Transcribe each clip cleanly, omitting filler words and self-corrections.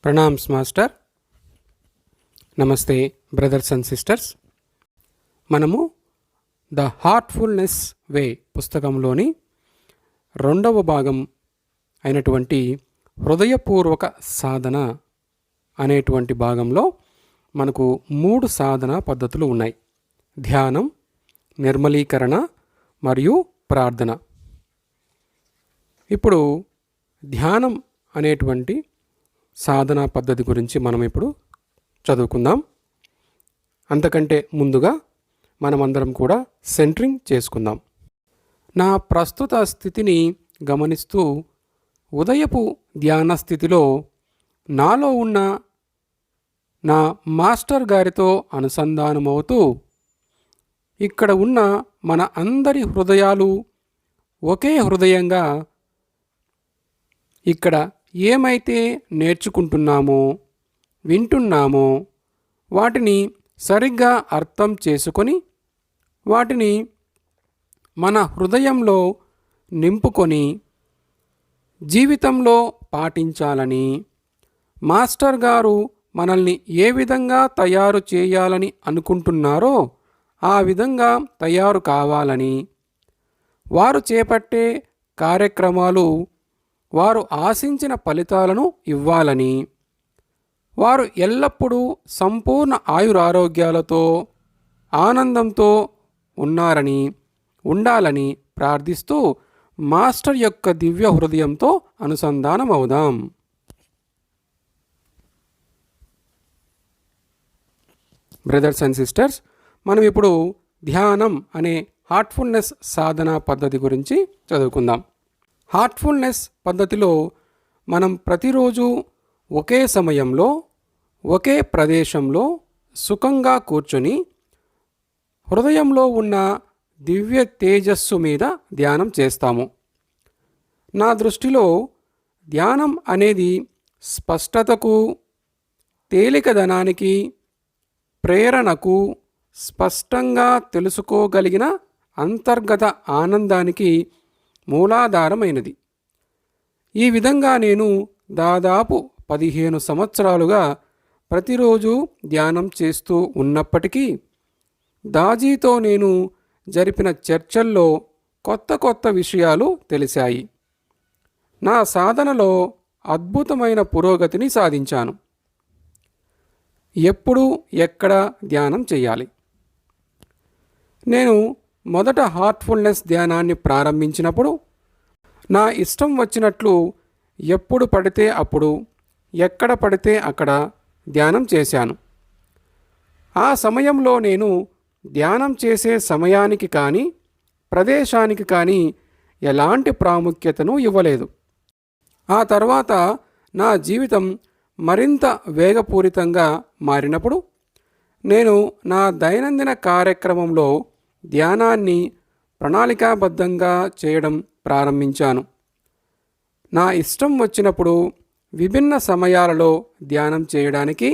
Pranams master. నమస్తే brothers and sisters. మనము the Heartfulness వే పుస్తకంలోని 2వ భాగం అయినటువంటి హృదయపూర్వక సాధన అనేటువంటి భాగంలో మనకు 3 సాధన పద్ధతులు ఉన్నాయి: ధ్యానం, నిర్మలీకరణ మరియు ప్రార్థన. ఇప్పుడు ధ్యానం అనేటువంటి సాధనా పద్ధతి గురించి మనం ఇప్పుడు చదువుకుందాం. అంతకంటే ముందుగా మనమందరం కూడా సెంట్రింగ్ చేసుకుందాం. నా ప్రస్తుత స్థితిని గమనిస్తూ ఉదయపు ధ్యాన స్థితిలో నాలో ఉన్న నా మాస్టర్ గారితో అనుసంధానమవుతూ ఇక్కడ ఉన్న మన అందరి హృదయాలు ఒకే హృదయంగా ఇక్కడ ఏమైతే నేర్చుకుంటున్నామో, వింటున్నామో వాటిని సరిగ్గా అర్థం చేసుకొని వాటిని మన హృదయంలో నింపుకొని జీవితంలో పాటించాలని, మాస్టర్ గారు మనల్ని ఏ విధంగా తయారు చేయాలని అనుకుంటున్నారో ఆ విధంగా తయారు కావాలని, వారు చేపట్టే కార్యక్రమాలు వారు ఆశించిన ఫలితాలను ఇవ్వాలని, వారు ఎల్లప్పుడూ సంపూర్ణ ఆయురారోగ్యాలతో ఆనందంతో ఉండాలని ప్రార్థిస్తూ మాస్టర్ యొక్క దివ్య హృదయంతో అనుసంధానం అవుదాం. బ్రదర్స్ అండ్ సిస్టర్స్, మనం ఇప్పుడు ధ్యానం అనే హార్ట్ఫుల్నెస్ సాధన పద్ధతి గురించి చదువుకుందాం. హార్ట్ఫుల్నెస్ పద్ధతిలో మనం ప్రతిరోజు ఒకే సమయంలో ఒకే ప్రదేశంలో సుఖంగా కూర్చొని హృదయంలో ఉన్న దివ్య తేజస్సు మీద ధ్యానం చేస్తాము. నా దృష్టిలో ధ్యానం అనేది స్పష్టతకు, తేలికదనానికి, ప్రేరణకు, స్పష్టంగా తెలుసుకోగలిగిన అంతర్గత ఆనందానికి మూలాధారమైనది. ఈ విధంగా నేను దాదాపు 15 సంవత్సరాలుగా ప్రతిరోజు ధ్యానం చేస్తూ ఉన్నప్పటికీ దాజీతో నేను జరిపిన చర్చల్లో కొత్త విషయాలు తెలిసాయి. నా సాధనలో అద్భుతమైన పురోగతిని సాధించాను. ఎప్పుడు ఎక్కడ ధ్యానం చేయాలి? నేను మొదట హార్ట్ఫుల్నెస్ ధ్యానాన్ని ప్రారంభించినప్పుడు నా ఇష్టం వచ్చినట్లు ఎప్పుడు పడితే అప్పుడు, ఎక్కడ పడితే అక్కడ ధ్యానం చేశాను. ఆ సమయంలో నేను ధ్యానం చేసే సమయానికి కానీ ప్రదేశానికి కానీ ఎలాంటి ప్రాముఖ్యతను ఇవ్వలేదు. ఆ తర్వాత నా జీవితం మరింత వేగపూరితంగా మారినప్పుడు నేను నా దైనందిన కార్యక్రమంలో ధ్యానాన్ని ప్రణాళికాబద్ధంగా చేయడం ప్రారంభించాను. నా ఇష్టం వచ్చినప్పుడు విభిన్న సమయాలలో ధ్యానం చేయడానికి,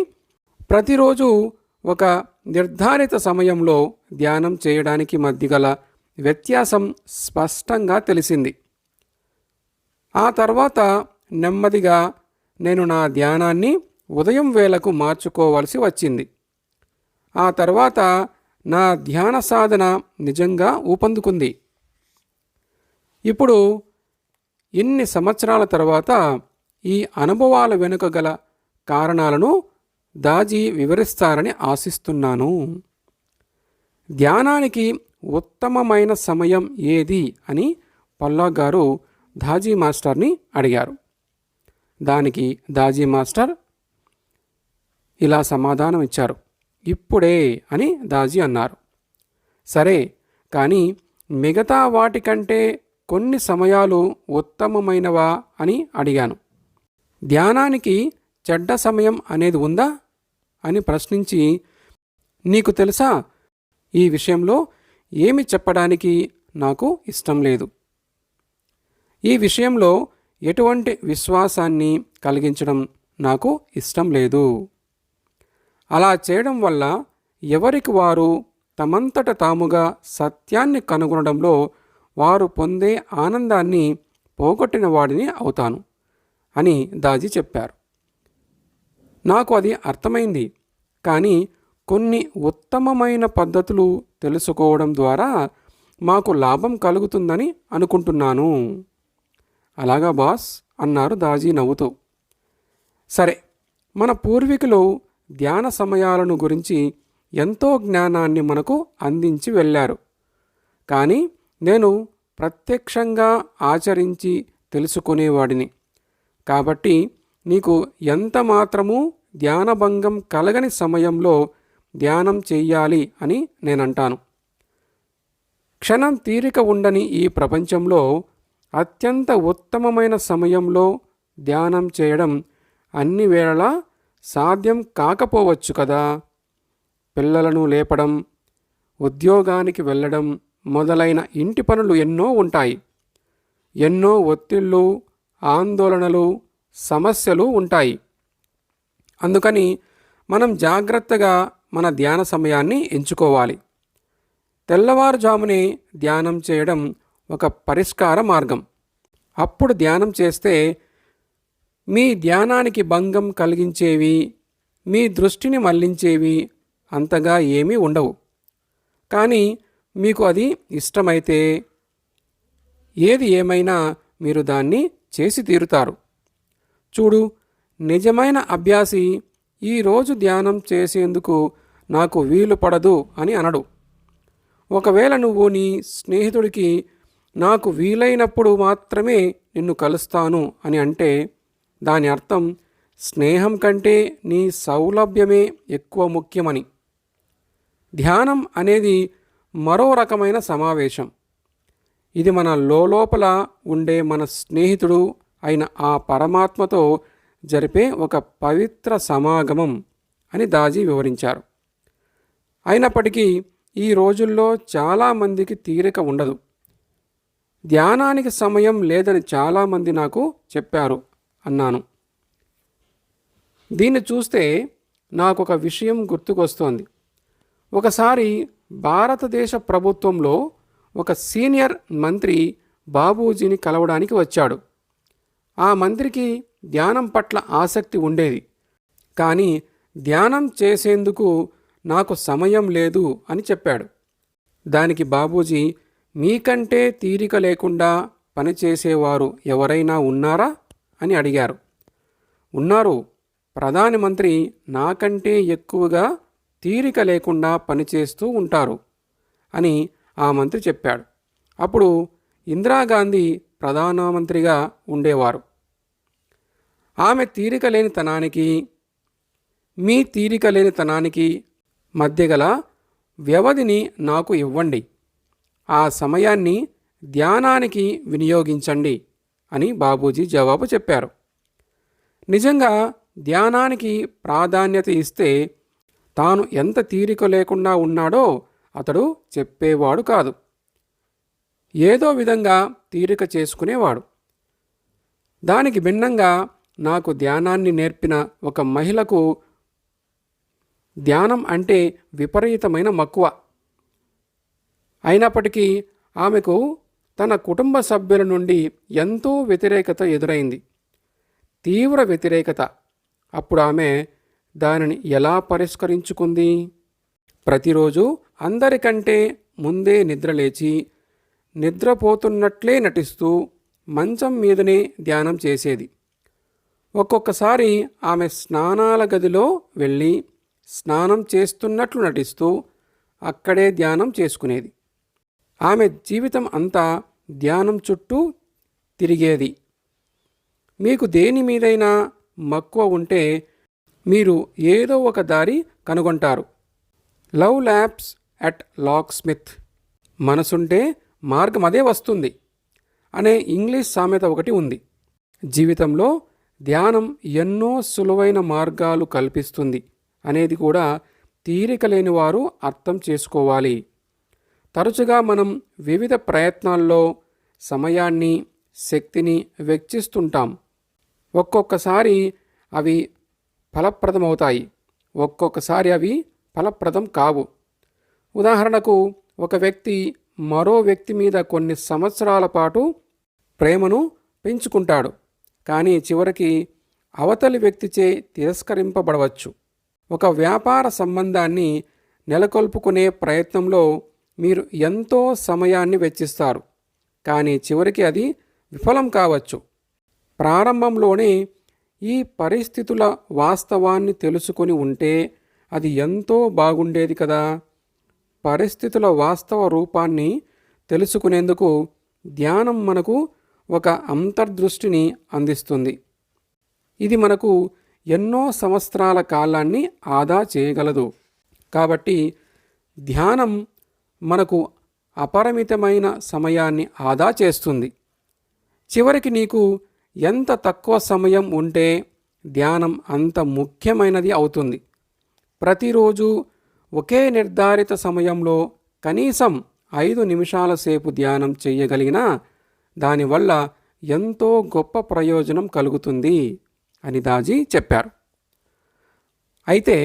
ప్రతిరోజు ఒక నిర్ధారిత సమయంలో ధ్యానం చేయడానికి మధ్య గల వ్యత్యాసం స్పష్టంగా తెలిసింది. ఆ తర్వాత నెమ్మదిగా నేను నా ధ్యానాన్ని ఉదయం వేళకు మార్చుకోవలసి వచ్చింది. ఆ తర్వాత నా ధ్యాన సాధన నిజంగా ఊపందుకుంది. ఇప్పుడు ఇన్ని సంవత్సరాల తర్వాత ఈ అనుభవాల వెనుక గల కారణాలను దాజీ వివరిస్తారని ఆశిస్తున్నాను. ధ్యానానికి ఉత్తమమైన సమయం ఏది అని పల్లా గారు దాజీ మాస్టర్ని అడిగారు. దానికి దాజీ మాస్టర్ ఇలా సమాధానం ఇచ్చారు: ఇప్పుడే అని దాజీ అన్నారు. సరే, కానీ మిగతా వాటికంటే కొన్ని సమయాలు ఉత్తమమైనవా అని అడిగాను. ధ్యానానికి చెడ్డ సమయం అనేది ఉందా అని ప్రశ్నించి, నీకు తెలుసా, ఈ విషయంలో ఏమి చెప్పడానికి నాకు ఇష్టం లేదు. ఈ విషయంలో ఎటువంటి విశ్వాసాన్ని కలిగించడం నాకు ఇష్టం లేదు. అలా చేయడం వల్ల ఎవరికి వారు తమంతట తాముగా సత్యాన్ని కనుగొనడంలో వారు పొందే ఆనందాన్ని పోగొట్టిన వాడిని అవుతాను అని దాజీ చెప్పారు. నాకు అది అర్థమైంది. కానీ కొన్ని ఉత్తమమైన పద్ధతులు తెలుసుకోవడం ద్వారా మాకు లాభం కలుగుతుందని అనుకుంటున్నాను. అలాగా బాస్, అన్నారు దాజీ నవ్వుతూ. సరే, మన పూర్వీకులు ధ్యాన సమయాలను గురించి ఎంతో జ్ఞానాన్ని మనకు అందించి వెళ్ళారు. కానీ నేను ప్రత్యక్షంగా ఆచరించి తెలుసుకునేవాడిని. కాబట్టి నీకు ఎంత మాత్రమూ ధ్యానభంగం కలగని సమయంలో ధ్యానం చెయ్యాలి అని నేనంటాను. క్షణం తీరిక ఉండని ఈ ప్రపంచంలో అత్యంత ఉత్తమమైన సమయంలో ధ్యానం చేయడం అన్ని వేళలా సాధ్యం కాకపోవచ్చు కదా. పిల్లలను లేపడం, ఉద్యోగానికి వెళ్ళడం మొదలైన ఇంటి పనులు ఎన్నో ఉంటాయి. ఎన్నో ఒత్తిళ్ళు, ఆందోళనలు, సమస్యలు ఉంటాయి. అందుకని మనం జాగ్రత్తగా మన ధ్యాన సమయాన్ని ఎంచుకోవాలి. తెల్లవారుజామునే ధ్యానం చేయడం ఒక పరిష్కార మార్గం. అప్పుడు ధ్యానం చేస్తే మీ ధ్యానానికి భంగం కలిగించేవి, మీ దృష్టిని మళ్లించేవి అంతగా ఏమీ ఉండవు. కానీ మీకు అది ఇష్టమైతే ఏది ఏమైనా మీరు దాన్ని చేసి తీరుతారు. చూడు, నిజమైన అభ్యాసి ఈరోజు ధ్యానం చేసేందుకు నాకు వీలు పడదు అని అనడు. ఒకవేళ నువ్వు నీ స్నేహితుడికి నాకు వీలైనప్పుడు మాత్రమే నిన్ను కలుస్తాను అని అంటే దాని అర్థం స్నేహం కంటే నీ సౌలభ్యమే ఎక్కువ ముఖ్యమని. ధ్యానం అనేది మరో రకమైన సమావేశం. ఇది మన లోపల ఉండే మన స్నేహితుడు అయిన ఆ పరమాత్మతో జరిపే ఒక పవిత్ర సమాగమం అని దాజీ వివరించారు. అయినప్పటికీ ఈ రోజుల్లో చాలామందికి తీరిక ఉండదు. ధ్యానానికి సమయం లేదని చాలామంది నాకు చెప్పారు అన్నాను. దీన్ని చూస్తే నాకు ఒక విషయం గుర్తుకొస్తోంది. ఒకసారి భారతదేశ ప్రభుత్వంలో ఒక సీనియర్ మంత్రి బాబూజీని కలవడానికి వచ్చాడు. ఆ మంత్రికి ధ్యానం పట్ల ఆసక్తి ఉండేది. కానీ ధ్యానం చేసేందుకు నాకు సమయం లేదు అని చెప్పాడు. దానికి బాబూజీ, మీకంటే తీరిక లేకుండా పనిచేసేవారు ఎవరైనా ఉన్నారా అని అడిగారు. ఉన్నారు, ప్రధానమంత్రి నాకంటే ఎక్కువగా తీరిక లేకుండా పనిచేస్తూ ఉంటారు అని ఆ మంత్రి చెప్పాడు. అప్పుడు ఇందిరాగాంధీ ప్రధానమంత్రిగా ఉండేవారు. ఆమె తీరిక లేని తనానికి మీ తీరిక లేని తనానికి మధ్య గల వ్యవధిని నాకు ఇవ్వండి. ఆ సమయాన్ని ధ్యానానికి వినియోగించండి అని బాబూజీ జవాబు చెప్పారు. నిజంగా ధ్యానానికి ప్రాధాన్యత ఇస్తే తాను ఎంత తీరిక లేకుండా ఉన్నాడో అతడు చెప్పేవాడు కాదు. ఏదో విధంగా తీరిక చేసుకునేవాడు. దానికి భిన్నంగా నాకు ధ్యానాన్ని నేర్పిన ఒక మహిళకు ధ్యానం అంటే విపరీతమైన మక్కువ. అయినప్పటికీ ఆమెకు తన కుటుంబ సభ్యుల నుండి ఎంతో వ్యతిరేకత ఎదురైంది. తీవ్ర వ్యతిరేకత. అప్పుడు ఆమె దానిని ఎలా పరిష్కరించుకుంది? ప్రతిరోజు అందరికంటే ముందే నిద్రలేచి నిద్రపోతున్నట్లే నటిస్తూ మంచం మీదనే ధ్యానం చేసేది. ఒక్కొక్కసారి ఆమె స్నానాల గదిలో వెళ్ళి స్నానం చేస్తున్నట్లు నటిస్తూ అక్కడే ధ్యానం చేసుకునేది. ఆమె జీవితం అంతా ధ్యానం చుట్టూ తిరిగేది. మీకు దేని మీదైనా మక్కువ ఉంటే మీరు ఏదో ఒక దారి కనుగొంటారు. Love laughs at locksmith, మనసుంటే మార్గం అదే వస్తుంది అనే ఇంగ్లీష్ సామెత ఒకటి ఉంది. జీవితంలో ధ్యానం ఎన్నో సులువైన మార్గాలు కల్పిస్తుంది అనేది కూడా తీరిక లేని వారు అర్థం చేసుకోవాలి. తరచుగా మనం వివిధ ప్రయత్నాల్లో సమయాన్ని, శక్తిని వెచ్చిస్తుంటాం. ఒక్కొక్కసారి అవి ఫలప్రదమవుతాయి, ఒక్కొక్కసారి అవి ఫలప్రదం కావు. ఉదాహరణకు, ఒక వ్యక్తి మరో వ్యక్తి మీద కొన్ని సంవత్సరాల పాటు ప్రేమను పెంచుకుంటాడు. కానీ చివరికి అవతలి వ్యక్తిచే తిరస్కరింపబడవచ్చు. ఒక వ్యాపార సంబంధాన్ని నెలకొల్పుకునే ప్రయత్నంలో మీరు ఎంతో సమయాన్ని వెచ్చిస్తారు, కానీ చివరికి అది విఫలం కావచ్చు. ప్రారంభంలోనే ఈ పరిస్థితుల వాస్తవాన్ని తెలుసుకొని ఉంటే అది ఎంతో బాగుండేది కదా. పరిస్థితుల వాస్తవ రూపాన్ని తెలుసుకునేందుకు ధ్యానం మనకు ఒక అంతర్దృష్టిని అందిస్తుంది. ఇది మనకు ఎన్నో సంవత్సరాల కాలాన్ని ఆదా చేయగలదు. కాబట్టి ధ్యానం మనకు అపరిమితమైన సమయాన్ని ఆదా చేస్తుంది. చివరికి నీకు ఎంత తక్కువ సమయం ఉంటే ధ్యానం అంత ముఖ్యమైనది అవుతుంది. ప్రతిరోజు ఒకే నిర్ధారిత సమయంలో కనీసం 5 నిమిషాల సేపు ధ్యానం చేయగలిగినా దానివల్ల ఎంతో గొప్ప ప్రయోజనం కలుగుతుంది అని దాజీ చెప్పారు. అయితే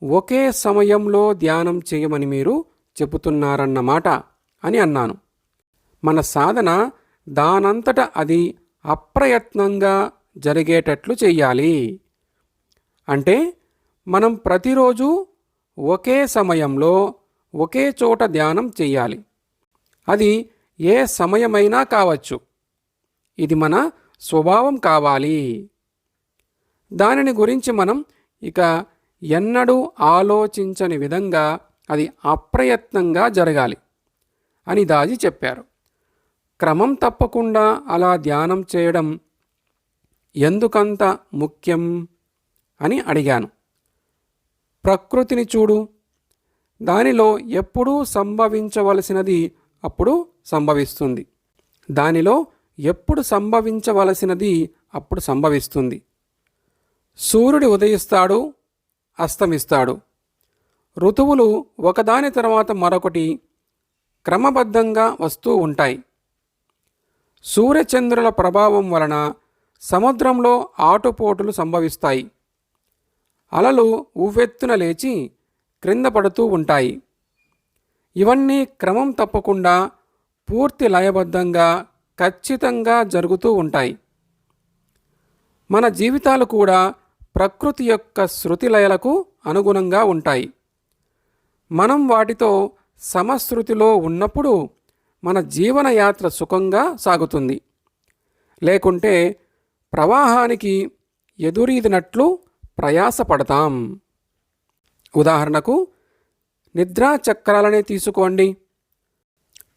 ఒకే సమయంలో ధ్యానం చేయమని మీరు చెబుతున్నారన్నమాట అని అన్నాను. మన సాధన దానంతట అది అప్రయత్నంగా జరిగేటట్లు చెయ్యాలి. అంటే మనం ప్రతిరోజు ఒకే సమయంలో ఒకే చోట ధ్యానం చెయ్యాలి. అది ఏ సమయమైనా కావచ్చు. ఇది మన స్వభావం కావాలి. దానిని గురించి మనం ఇక ఎన్నడూ ఆలోచించని విధంగా అది అప్రయత్నంగా జరగాలి అని దాజీ చెప్పారు. క్రమం తప్పకుండా అలా ధ్యానం చేయడం ఎందుకంత ముఖ్యం అని అడిగాను. ప్రకృతిని చూడు. దానిలో ఎప్పుడూ సంభవించవలసినది అప్పుడు సంభవిస్తుంది. దానిలో ఎప్పుడు సంభవించవలసినది అప్పుడు సంభవిస్తుంది. సూర్యుడు ఉదయిస్తాడు, అస్తమిస్తాడు. ఋతువులు ఒకదాని తర్వాత మరొకటి క్రమబద్ధంగా వస్తూ ఉంటాయి. సూర్యచంద్రుల ప్రభావం వలన సముద్రంలో ఆటుపోటులు సంభవిస్తాయి. అలలు ఉవ్వెత్తున లేచి క్రింద పడుతూ ఉంటాయి. ఇవన్నీ క్రమం తప్పకుండా పూర్తి లయబద్ధంగా ఖచ్చితంగా జరుగుతూ ఉంటాయి. మన జీవితాలు కూడా ప్రకృతి యొక్క శృతి లయలకు అనుగుణంగా ఉంటాయి. మనం వాటితో సమశృతిలో ఉన్నప్పుడు మన జీవన యాత్ర సుఖంగా సాగుతుంది. లేకుంటే ప్రవాహానికి ఎదురీదినట్లు ప్రయాసపడతాం. ఉదాహరణకు నిద్రా చక్రాలనే తీసుకోండి.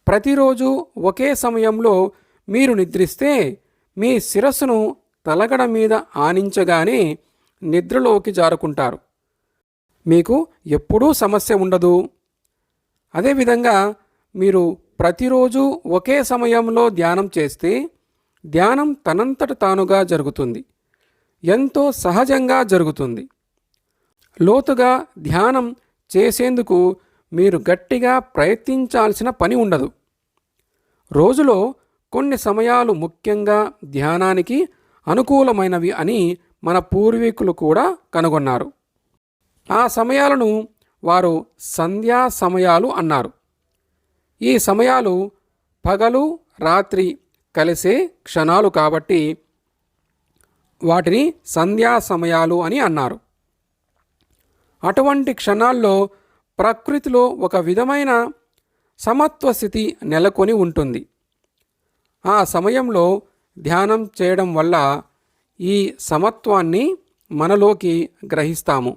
ప్రతిరోజు ఒకే సమయంలో మీరు నిద్రిస్తే మీ శిరస్సును తలగడ మీద ఆనించగానే నిద్రలోకి జారుకుంటారు. మీకు ఎప్పుడూ సమస్య ఉండదు. అదేవిధంగా మీరు ప్రతిరోజు ఒకే సమయంలో ధ్యానం చేస్తే ధ్యానం తనంతట తానుగా జరుగుతుంది. ఎంతో సహజంగా జరుగుతుంది. లోతుగా ధ్యానం చేసేందుకు మీరు గట్టిగా ప్రయత్నించాల్సిన పని ఉండదు. రోజులో కొన్ని సమయాలు ముఖ్యంగా ధ్యానానికి అనుకూలమైనవి అని మన పూర్వీకులు కూడా కనుగొన్నారు. ఆ సమయాలను వారు సంధ్యా సమయాలు అన్నారు. ఈ సమయాలు పగలు రాత్రి కలిసే క్షణాలు కాబట్టి వాటిని సంధ్యా సమయాలు అని అన్నారు. అటువంటి క్షణాల్లో ప్రకృతిలో ఒక విధమైన సమత్వ స్థితి నెలకొని ఉంటుంది. ఆ సమయంలో ధ్యానం చేయడం వల్ల ఈ సమత్వాన్ని మనలోకి గ్రహిస్తాము.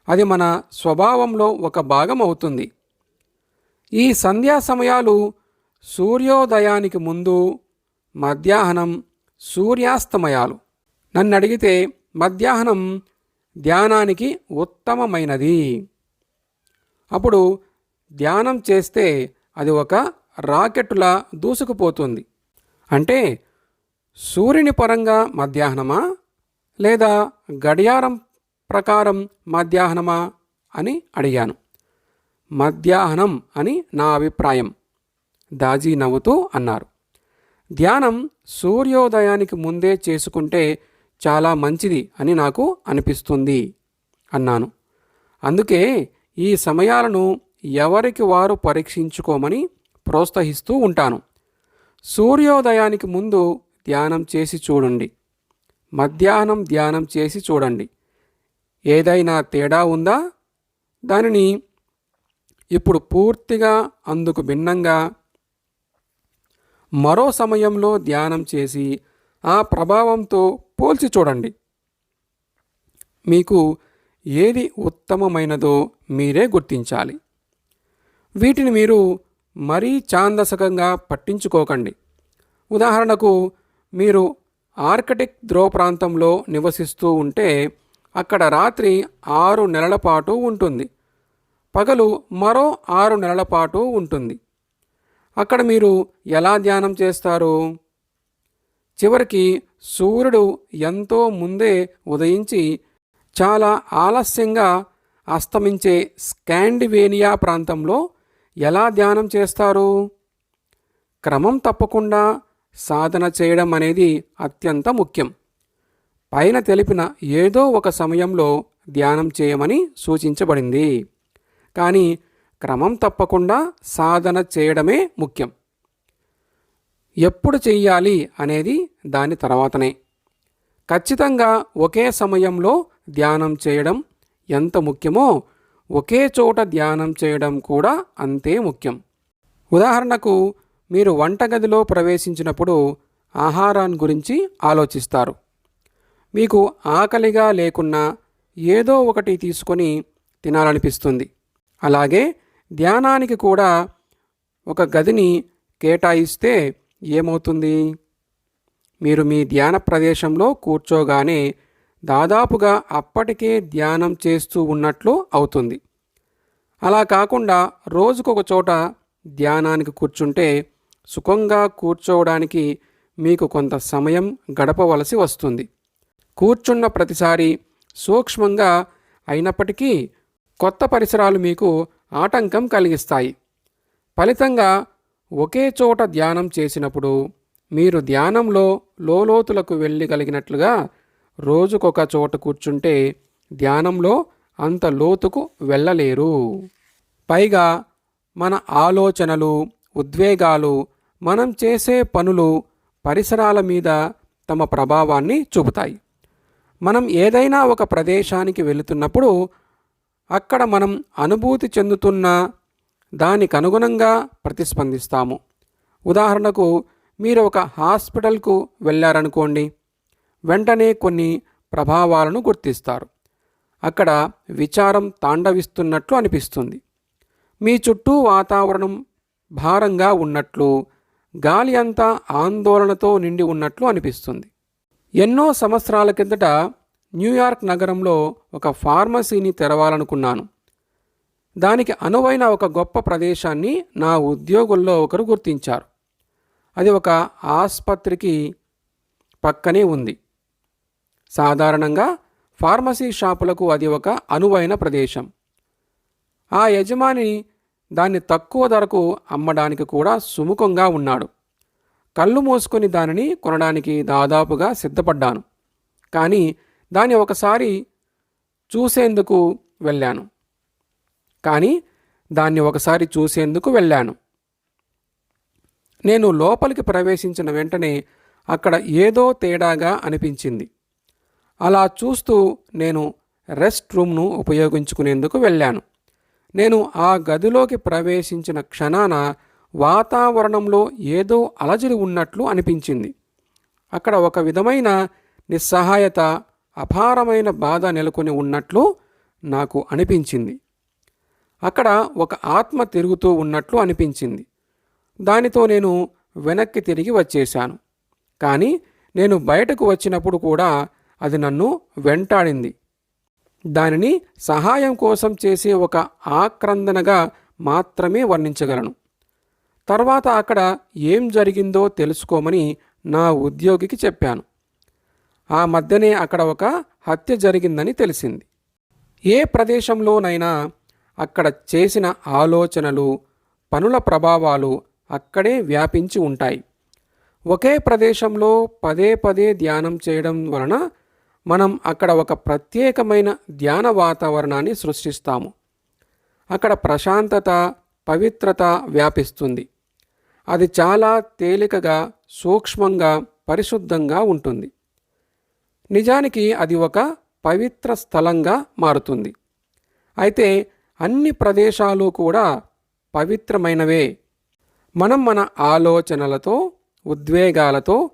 అది మన స్వభావంలో ఒక భాగం అవుతుంది. ఈ సంధ్యా సమయాలు సూర్యోదయానికి ముందు, మధ్యాహ్నం, సూర్యాస్తమయాలు. నన్ను అడిగితే మధ్యాహ్నం ధ్యానానికి ఉత్తమమైనది. అప్పుడు ధ్యానం చేస్తే అది ఒక రాకెట్టులా దూసుకుపోతుంది. అంటే సూర్యుని పరంగా మధ్యాహ్నమా లేదా గడియారం ప్రకారం మధ్యాహ్నమా అని అడిగాను. మధ్యాహ్నం అని నా అభిప్రాయం, దాజీ నవ్వుతూ అన్నారు. ధ్యానం సూర్యోదయానికి ముందే చేసుకుంటే చాలా మంచిది అని నాకు అనిపిస్తుంది అన్నాను. అందుకే ఈ సమయాలను ఎవరికి వారు పరీక్షించుకోమని ప్రోత్సహిస్తూ ఉంటాను. సూర్యోదయానికి ముందు ధ్యానం చేసి చూడండి. మధ్యాహ్నం ధ్యానం చేసి చూడండి. ఏదైనా తేడా ఉందా? దానిని ఇప్పుడు పూర్తిగా అందుకు భిన్నంగా మరో సమయంలో ధ్యానం చేసి ఆ ప్రభావంతో పోల్చి చూడండి. మీకు ఏది ఉత్తమమైనదో మీరే గుర్తించాలి. వీటిని మీరు మరీ ఛాందసకంగా పట్టించుకోకండి. ఉదాహరణకు, మీరు ఆర్కిటిక్ ధ్రువ ప్రాంతంలో నివసిస్తూ ఉంటే అక్కడ రాత్రి 6 నెలల పాటు ఉంటుంది, పగలు మరో 6 నెలల పాటు ఉంటుంది. అక్కడ మీరు ఎలా ధ్యానం చేస్తారు? చివరికి సూర్యుడు ఎంతో ముందే ఉదయించి చాలా ఆలస్యంగా అస్తమించే స్కాండివేనియా ప్రాంతంలో ఎలా ధ్యానం చేస్తారు? క్రమం తప్పకుండా సాధన చేయడం అనేది అత్యంత ముఖ్యం. పైన తెలిపిన ఏదో ఒక సమయంలో ధ్యానం చేయమని సూచించబడింది, కానీ క్రమం తప్పకుండా సాధన చేయడమే ముఖ్యం. ఎప్పుడు చెయ్యాలి అనేది దాని తర్వాతనే. ఖచ్చితంగా ఒకే సమయంలో ధ్యానం చేయడం ఎంత ముఖ్యమో ఒకే చోట ధ్యానం చేయడం కూడా అంతే ముఖ్యం. ఉదాహరణకు, మీరు వంటగదిలో ప్రవేశించినప్పుడు ఆహారాన్ని గురించి ఆలోచిస్తారు. మీకు ఆకలిగా లేకున్నా ఏదో ఒకటి తీసుకొని తినాలనిపిస్తుంది. అలాగే ధ్యానానికి కూడా ఒక గదిని కేటాయిస్తే ఏమవుతుంది? మీరు మీ ధ్యాన ప్రదేశంలో కూర్చోగానే దాదాపుగా అప్పటికే ధ్యానం చేస్తూ ఉన్నట్లు అవుతుంది. అలా కాకుండా రోజుకొక చోట ధ్యానానికి కూర్చుంటే సుఖంగా కూర్చోవడానికి మీకు కొంత సమయం గడపవలసి వస్తుంది. కూర్చున్న ప్రతిసారి సూక్ష్మంగా అయినప్పటికీ కొత్త పరిసరాలు మీకు ఆటంకం కలిగిస్తాయి. ఫలితంగా ఒకే చోట ధ్యానం చేసినప్పుడు మీరు ధ్యానంలో లోతులకు వెళ్ళగలిగినట్లుగా రోజుకొక చోట కూర్చుంటే ధ్యానంలో అంత లోతుకు వెళ్ళలేరు. పైగా మన ఆలోచనలు, ఉద్వేగాలు, మనం చేసే పనులు పరిసరాల మీద తమ ప్రభావాన్ని చూపుతాయి. మనం ఏదైనా ఒక ప్రదేశానికి వెళుతున్నప్పుడు అక్కడ మనం అనుభూతి చెందుతున్న దానికి అనుగుణంగా ప్రతిస్పందిస్తాము. ఉదాహరణకు, మీరు ఒక హాస్పిటల్కు వెళ్ళారనుకోండి, వెంటనే కొన్ని ప్రభావాలను గుర్తిస్తారు. అక్కడ విచారం తాండవిస్తున్నట్లు అనిపిస్తుంది. మీ చుట్టూ వాతావరణం భారంగా ఉన్నట్లు, గాలి అంతా ఆందోళనతో నిండి ఉన్నట్లు అనిపిస్తుంది. ఎన్నో సంవత్సరాల కిందట న్యూయార్క్ నగరంలో ఒక ఫార్మసీని తెరవాలనుకున్నాను. దానికి అనువైన ఒక గొప్ప ప్రదేశాన్ని నా ఉద్యోగుల్లో ఒకరు గుర్తించారు. అది ఒక ఆసుపత్రికి పక్కనే ఉంది. సాధారణంగా ఫార్మసీ షాపులకు అది ఒక అనువైన ప్రదేశం. ఆ యజమాని దాన్ని తక్కువ ధరకు అమ్మడానికి కూడా సుముఖంగా ఉన్నాడు. కళ్ళు మూసుకొని దానిని కొనడానికి దాదాపుగా సిద్ధపడ్డాను. కానీ దాన్ని ఒకసారి చూసేందుకు వెళ్ళాను. నేను లోపలికి ప్రవేశించిన వెంటనే అక్కడ ఏదో తేడాగా అనిపించింది. అలా చూస్తూ నేను రెస్ట్ రూమ్ను ఉపయోగించుకునేందుకు వెళ్ళాను. నేను ఆ గదిలోకి ప్రవేశించిన క్షణాన వాతావరణంలో ఏదో అలజడి ఉన్నట్లు అనిపించింది. అక్కడ ఒక విధమైన నిస్సహాయత, అపారమైన బాధ నెలకొని ఉన్నట్లు నాకు అనిపించింది. అక్కడ ఒక ఆత్మ తిరుగుతూ ఉన్నట్లు అనిపించింది. దానితో నేను వెనక్కి తిరిగి వచ్చేశాను. కానీ నేను బయటకు వచ్చినప్పుడు కూడా అది నన్ను వెంటాడింది. దానిని సహాయం కోసం చేసే ఒక ఆక్రందనగా మాత్రమే వర్ణించగలను. తర్వాత అక్కడ ఏం జరిగిందో తెలుసుకోమని నా ఉద్యోగికి చెప్పాను. ఆ మధ్యనే అక్కడ ఒక హత్య జరిగిందని తెలిసింది. ఏ ప్రదేశంలోనైనా అక్కడ చేసిన ఆలోచనలు, పనుల ప్రభావాలు అక్కడే వ్యాపించి ఉంటాయి. ఒకే ప్రదేశంలో పదే పదే ధ్యానం చేయడం వలన మనం అక్కడ ఒక ప్రత్యేకమైన ధ్యాన వాతావరణాన్ని సృష్టిస్తాము. అక్కడ ప్రశాంతత, పవిత్రత వ్యాపిస్తుంది. అది చాలా తేలికగా, సూక్ష్మంగా, పరిశుద్ధంగా ఉంటుంది. నిజానికి అది ఒక పవిత్ర స్థలంగా మారుతుంది. అయితే అన్ని ప్రదేశాలు కూడా పవిత్రమైనవే. మనం మన ఆలోచనలతో, ఉద్వేగాలతో,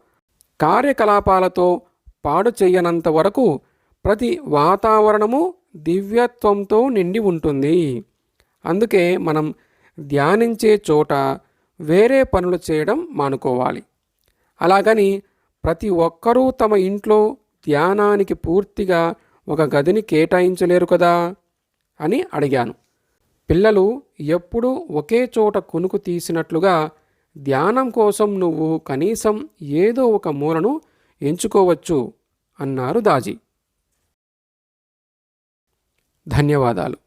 కార్యకలాపాలతో పాడు చెయ్యనంత వరకు ప్రతి వాతావరణము దివ్యత్వంతో నిండి ఉంటుంది. అందుకే మనం ధ్యానించే చోట వేరే పనులు చేయడం మానుకోవాలి. అలాగని ప్రతి ఒక్కరూ తమ ఇంట్లో ధ్యానానికి పూర్తిగా ఒక గదిని కేటాయించలేరు కదా అని అడిగాను. పిల్లలు ఎప్పుడూ ఒకే చోట కునుకు తీసినట్లుగా ధ్యానం కోసం నువ్వు కనీసం ఏదో ఒక మూలను ఎంచుకోవచ్చు అన్నారు దాజీ. ధన్యవాదాలు.